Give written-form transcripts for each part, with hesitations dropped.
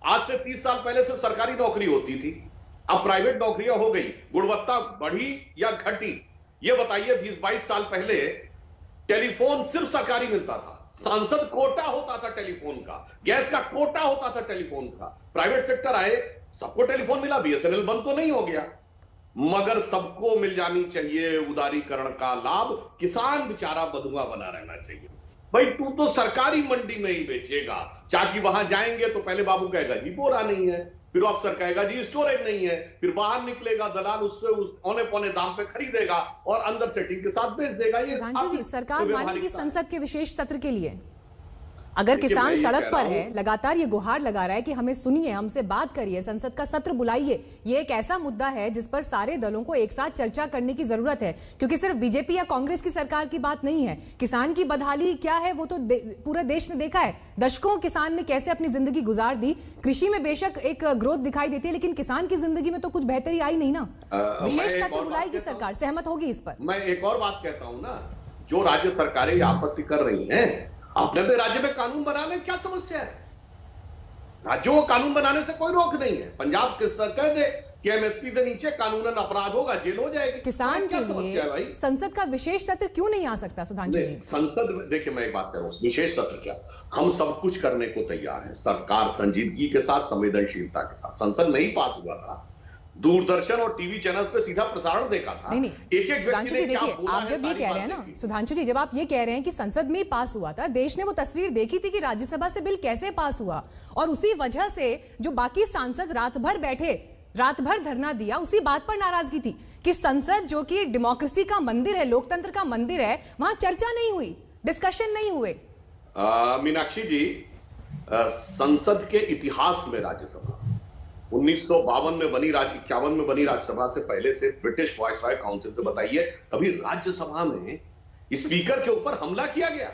आज से 30 साल पहले सिर्फ सरकारी नौकरी होती थी, अब प्राइवेट नौकरियां हो गई। गुणवत्ता बढ़ी या घटी? ये बताइए। 20-22 साल पहले टेलीफोन सिर्फ सरकारी मिलता था, सांसद कोटा होता था टेलीफोन का, गैस का कोटा होता था टेलीफोन का। प्राइवेट सेक्टर आए, सबको टेलीफोन मिला, बीएसएनएल बंद तो नहीं हो गया, मगर सबको मिल जानी चाहिए उदारीकरण का लाभ। किसान बेचारा बधुआ बना रहना चाहिए। भाई तू तो सरकारी मंडी में ही बेचेगा, चाकि वहां जाएंगे तो पहले बाबू कहेगा जी बोरा नहीं है, फिर अफसर कहेगा जी स्टोरेज नहीं है, फिर बाहर निकलेगा दलाल उससे औने पौने दाम पे खरीदेगा और अंदर सेटिंग के साथ बेच देगा। ये सरकार मानेगी संसद के विशेष सत्र के लिए? अगर किसान सड़क पर है, लगातार ये गुहार लगा रहा है कि हमें सुनिए, हमसे बात करिए, संसद का सत्र बुलाइए, ये एक ऐसा मुद्दा है जिस पर सारे दलों को एक साथ चर्चा करने की जरूरत है, क्योंकि सिर्फ बीजेपी या कांग्रेस की सरकार की बात नहीं है। किसान की बदहाली क्या है वो तो पूरे देश ने देखा है। दशकों किसान ने कैसे अपनी जिंदगी गुजार दी। कृषि में बेशक एक ग्रोथ दिखाई देती है, लेकिन किसान की जिंदगी में तो कुछ बेहतरी आई नहीं ना। विशेष सत्र बुलाएगी सरकार, सहमत होगी इस पर? मैं एक और बात कहता हूं ना, जो राज्य सरकारें आपत्ति कर रही हैं, अपने अपने राज्य में कानून बनाने क्या समस्या है? राज्यों को कानून बनाने से कोई रोक नहीं है। पंजाब के कह दे कि एमएसपी से नीचे कानूनन अपराध होगा, जेल हो जाएगी। किसान के लिए भाई संसद का विशेष सत्र क्यों नहीं आ सकता? सुधांशु जी, संसद में देखिए, मैं एक बात कह रहा हूं, विशेष सत्र क्या, हम सब कुछ करने को तैयार है। सरकार संजीदगी के साथ, संवेदनशीलता के साथ। संसद में ही पास हुआ था, दूरदर्शन और टीवी चैनल पे सीधा प्रसारण देखा था। नहीं, एक सुधांशु जी देखिए, आप जब ये कह रहे हैं ना, सुधांशु जी जब आप ये कह रहे हैं कि संसद में ही पास हुआ था, देश ने वो तस्वीर देखी थी कि राज्यसभा से बिल कैसे पास हुआ, और उसी वजह से जो बाकी सांसद रात भर बैठे, रात भर धरना दिया, उसी बात पर नाराजगी थी कि संसद जो कि डेमोक्रेसी का मंदिर है, लोकतंत्र का मंदिर है, वहां चर्चा नहीं हुई, डिस्कशन नहीं हुए। मीनाक्षी जी, संसद के इतिहास में राज्यसभा 1952 में बनी, 51 में बनी राज्यसभा से पहले से ब्रिटिश वॉइसरॉय काउंसिल से बताइए, कभी राज्यसभा में स्पीकर के ऊपर हमला किया गया,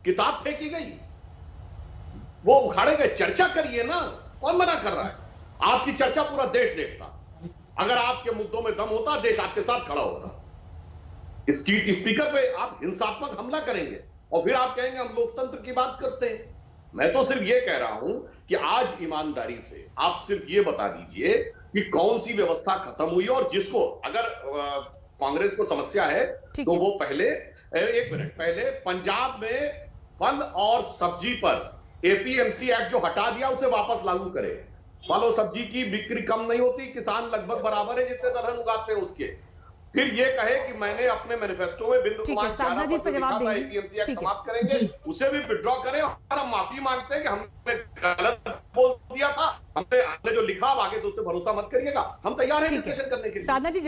किताब फेंकी गई, वो उखाड़े गए? चर्चा करिए ना, कौन मना कर रहा है? आपकी चर्चा पूरा देश देखता। अगर आपके मुद्दों में दम होता, देश आपके साथ खड़ा होता। स्पीकर पे आप हिंसात्मक हमला करेंगे और फिर आप कहेंगे हम लोकतंत्र की बात करते हैं। मैं तो सिर्फ ये कह रहा हूं कि आज ईमानदारी से आप सिर्फ ये बता दीजिए कि कौन सी व्यवस्था खत्म हुई, और जिसको अगर कांग्रेस को समस्या है तो वो पहले, एक मिनट, पहले पंजाब में फल और सब्जी पर एपीएमसी एक्ट जो हटा दिया उसे वापस लागू करे। फल और सब्जी की बिक्री कम नहीं होती, किसान लगभग बराबर है जितने दलहन उगाते हैं उसके। फिर ये कहे कि मैंने अपने मैनिफेस्टो में बिंदु कुमार साधना जी इस पर जवाब देंगे, एपीएमसी एक्ट समाप्त करेंगे, उसे भी विड्रॉ करें और हम माफी मांगते हैं कि हमने गलत बोल दिया था, हमने जो लिखा अब आगे से उस पर भरोसा मत करिएगा। हम तैयार हैं डिस्कशन करने के लिए। साधना जी